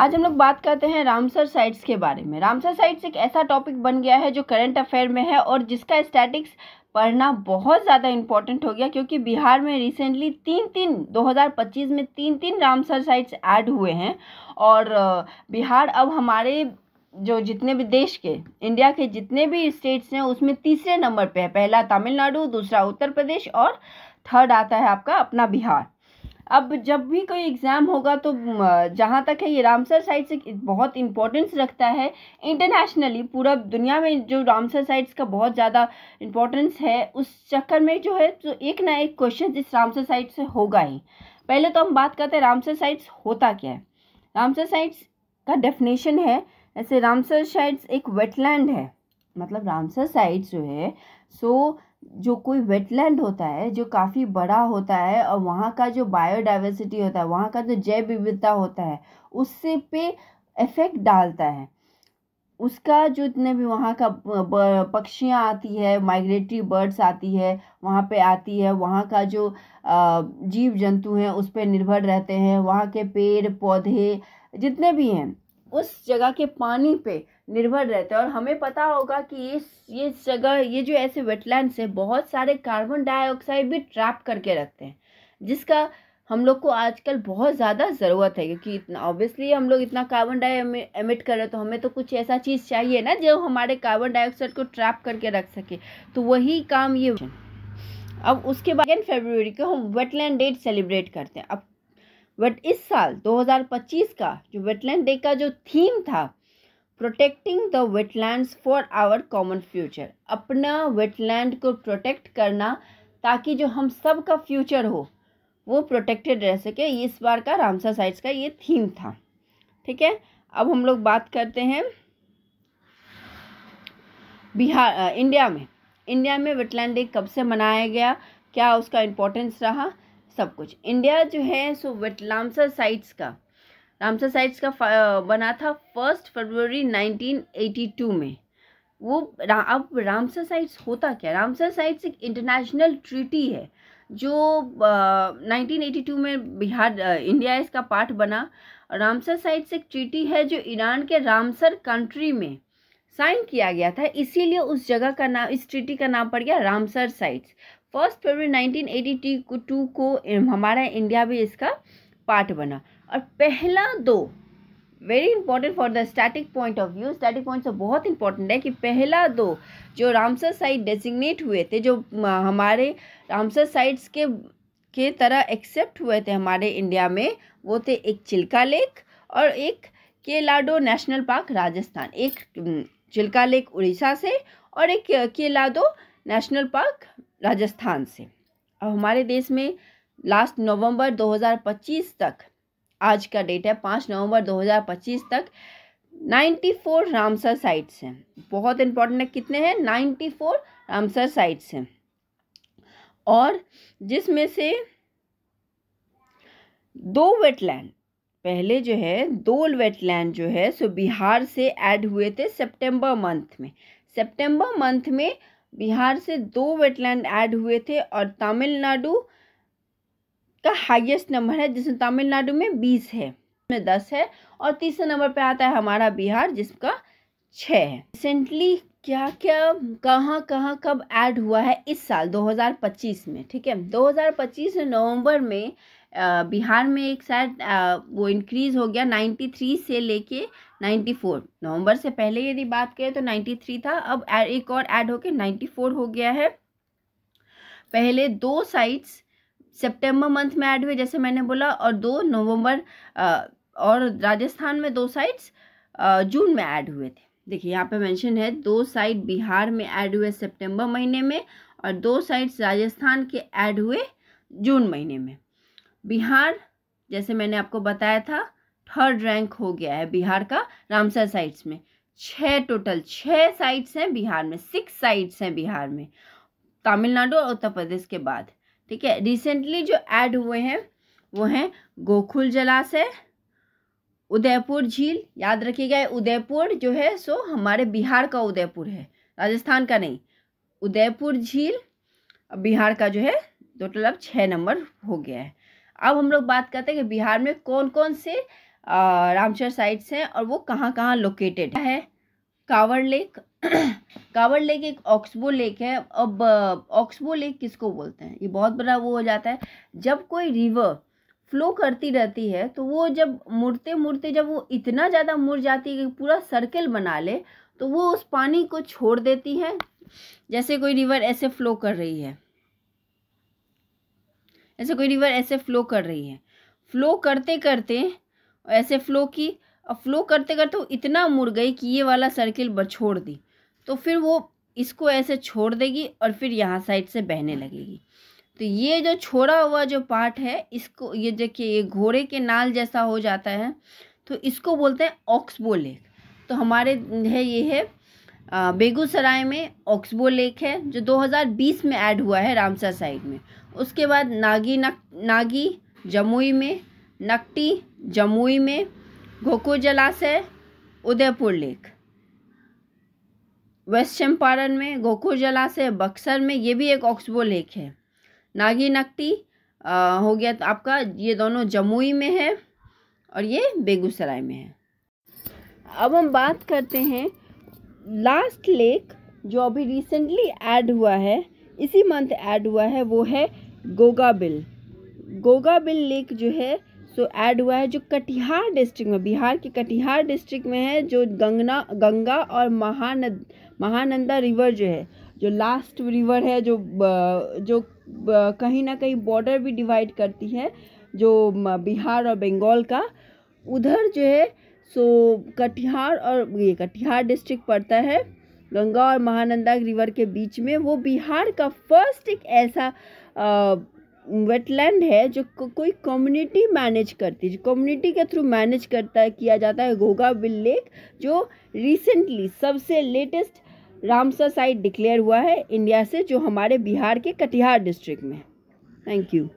आज हम लोग बात करते हैं रामसर साइट्स के बारे में। रामसर साइट्स एक ऐसा टॉपिक बन गया है जो करंट अफेयर में है और जिसका स्टैटिक्स पढ़ना बहुत ज़्यादा इम्पोर्टेंट हो गया, क्योंकि बिहार में रिसेंटली 2025 में तीन रामसर साइट्स ऐड हुए हैं। और बिहार अब हमारे जो जितने भी देश के, इंडिया के जितने भी स्टेट्स हैं उसमें तीसरे नंबर पे है। पहला तमिलनाडु, दूसरा उत्तर प्रदेश और थर्ड आता है आपका अपना बिहार। अब जब भी कोई एग्ज़ाम होगा तो जहाँ तक है ये रामसर साइट से बहुत इम्पोर्टेंस रखता है इंटरनेशनली। पूरा दुनिया में जो रामसर साइट्स का बहुत ज़्यादा इम्पोर्टेंस है, उस चक्कर में जो है तो एक ना एक क्वेश्चन इस रामसर साइट से होगा ही। पहले तो हम बात करते हैं रामसर साइट्स होता क्या है। रामसर साइट्स का डेफिनेशन है, ऐसे रामसर साइट्स एक वेटलैंड है। मतलब रामसर साइट्स जो है जो कोई वेटलैंड होता है जो काफ़ी बड़ा होता है और वहाँ का जो बायोडाइवर्सिटी होता है, वहाँ का जो जैव विविधता होता है, उससे पे इफेक्ट डालता है। उसका जो इतने भी वहाँ का पक्षियाँ आती है, माइग्रेटरी बर्ड्स आती है वहाँ पे आती है, वहाँ का जो जीव जंतु हैं उस पर निर्भर रहते हैं, वहाँ के पेड़ पौधे जितने भी हैं उस जगह के पानी पे निर्भर रहते हैं। और हमें पता होगा कि ये जगह, ये जो ऐसे वेटलैंड्स है बहुत सारे कार्बन डाइऑक्साइड भी ट्रैप करके रखते हैं, जिसका हम लोग को आजकल बहुत ज़्यादा ज़रूरत है। क्योंकि इतना ऑब्वियसली हम लोग इतना कार्बन डाइऑक्साइड एमिट कर रहे हैं, तो हमें तो कुछ ऐसा चीज़ चाहिए ना जो हमारे कार्बन डाइऑक्साइड को ट्रैप करके रख सके। तो वही काम ये। अब उसके बाद 2 फरवरी को हम वेटलैंड डे सेलिब्रेट करते हैं। अब बट इस साल 2025 का जो वेटलैंड डे का जो थीम था, protecting the wetlands for our common future, अपना वेटलैंड को प्रोटेक्ट करना ताकि जो हम सब का फ्यूचर हो वो प्रोटेक्टेड रह सके। इस बार का रामसर साइट्स का ये थीम था। ठीक है, अब हम लोग बात करते हैं बिहार इंडिया में वेटलैंड डे कब से मनाया गया, क्या उसका इम्पोर्टेंस रहा, सब कुछ। इंडिया जो है सो रामसर साइट्स का बना था 1 फरवरी 1982 में। अब रामसर साइट्स होता क्या? रामसर साइट्स एक इंटरनेशनल ट्रीटी है जो 1982 में इंडिया इसका पार्ट बना। रामसर साइट्स एक ट्रीटी है जो ईरान के रामसर कंट्री में साइन किया गया था, इसीलिए उस जगह का नाम, इस ट्रीटी का नाम पड़ गया रामसर साइट्स। 1 फरवरी 1982 को हमारा इंडिया भी इसका पार्ट बना। और पहला 2 very important for the static point of view, static point से बहुत इंपॉर्टेंट है कि पहला 2 जो रामसर साइट डेजिग्नेट हुए थे, जो हमारे रामसर साइट्स के तरह एक्सेप्ट हुए थे हमारे इंडिया में, वो थे एक चिल्का लेक और एक केलाडो नेशनल पार्क राजस्थान। एक चिल्का लेक उड़ीसा से और एक केलाडो नेशनल पार्क राजस्थान से। अब हमारे देश में लास्ट नवंबर 2025 तक, आज का डेट है 5 नवंबर 2025 तक 94 रामसर साइट्स हैं। बहुत इंपॉर्टेंट है, कितने हैं? 94 रामसर साइट्स हैं। और जिसमें से 2 वेटलैंड, पहले जो है 2 वेटलैंड जो है सो बिहार से ऐड हुए थे सितंबर मंथ में बिहार से 2 वेटलैंड ऐड हुए थे। और तमिलनाडु का हाईएस्ट नंबर है, जिसमें तमिलनाडु में 20 है, में 10 है। और तीसरे नंबर पे आता है हमारा बिहार, जिसका 6 है। रिसेंटली क्या कहाँ कब ऐड हुआ है इस साल 2025 में। ठीक है, 2025 नवंबर में बिहार में एक शायद वो इंक्रीज हो गया 93 से लेके 94। नवंबर से पहले यदि बात करें तो 93 था, अब एक और ऐड होके 94 हो गया है। पहले 2 साइट्स सितंबर मंथ में ऐड हुए जैसे मैंने बोला, और 2 नवंबर और राजस्थान में 2 साइट्स जून में ऐड हुए थे। देखिए यहाँ पे मेंशन है 2 साइट बिहार में ऐड हुए सितंबर महीने में और 2 साइट्स राजस्थान के ऐड हुए जून महीने में। बिहार जैसे मैंने आपको बताया था 3rd रैंक हो गया है बिहार का रामसर साइट्स में। 6 साइट्स हैं बिहार में, 6 साइट्स हैं बिहार में, तमिलनाडु और उत्तर प्रदेश के बाद। ठीक है, रिसेंटली जो ऐड हुए हैं वो हैं गोकुल जलाशय, उदयपुर झील। याद रखिएगा उदयपुर जो है सो हमारे बिहार का उदयपुर है, राजस्थान का नहीं। उदयपुर झील बिहार का जो है टोटल अब 6 नंबर हो गया है। अब हम लोग बात करते हैं कि बिहार में कौन कौन से रामसर साइट्स हैं और वो कहाँ कहाँ लोकेटेड है। कांवड़ लेक कांवड़ लेक एक ऑक्सबो लेक है। अब ऑक्सबो लेक किसको बोलते हैं, ये बहुत बड़ा वो हो जाता है। जब कोई रिवर फ्लो करती रहती है तो वो जब मुड़ते मुड़ते जब वो इतना ज़्यादा मुड़ जाती है कि पूरा सर्कल बना ले, तो वो उस पानी को छोड़ देती है। जैसे कोई रिवर ऐसे फ्लो कर रही है, ऐसे कोई रिवर ऐसे फ्लो कर रही है, फ्लो करते करते ऐसे फ्लो की, अब फ्लो करते करते वो इतना मुड़ गई कि ये वाला सर्किल छोड़ दी, तो फिर वो इसको ऐसे छोड़ देगी और फिर यहाँ साइड से बहने लगेगी। तो ये जो छोड़ा हुआ जो पार्ट है, इसको ये देखिए ये घोड़े के नाल जैसा हो जाता है, तो इसको बोलते हैं ऑक्सबो लेक। तो हमारे है ये है बेगूसराय में ऑक्सबो लेक है जो 2020 में ऐड हुआ है रामसर साइड में। उसके बाद नागी जमुई में, नकटी जमुई में, घोको जलाशय उदयपुर लेक, वेस्ट चंपारण में घोको जलाशय बक्सर में, ये भी एक ऑक्सबो लेक है। नागी नकटी हो गया तो आपका, ये दोनों जमुई में है और ये बेगूसराय में है। अब हम बात करते हैं लास्ट लेक जो अभी रिसेंटली ऐड हुआ है, इसी मंथ ऐड हुआ है, वो है गोगाबिल। गोगाबिल लेक जो है सो ऐड हुआ है, जो कटिहार डिस्ट्रिक्ट में, बिहार के कटिहार डिस्ट्रिक्ट में है, जो गंगा और महानंदा रिवर जो है, जो लास्ट रिवर है, जो कहीं ना कहीं बॉर्डर भी डिवाइड करती है जो बिहार और बंगाल का, उधर जो है सो कटिहार, और ये कटिहार डिस्ट्रिक्ट पड़ता है गंगा और महानंदा रिवर के बीच में। वो बिहार का फर्स्ट एक ऐसा वेटलैंड है जो कोई कम्युनिटी मैनेज करती है, जो कम्युनिटी के थ्रू मैनेज किया जाता है, गोगाबिल लेक, जो रिसेंटली सबसे लेटेस्ट रामसर साइट डिक्लेयर हुआ है इंडिया से, जो हमारे बिहार के कटिहार डिस्ट्रिक्ट में। Thank you.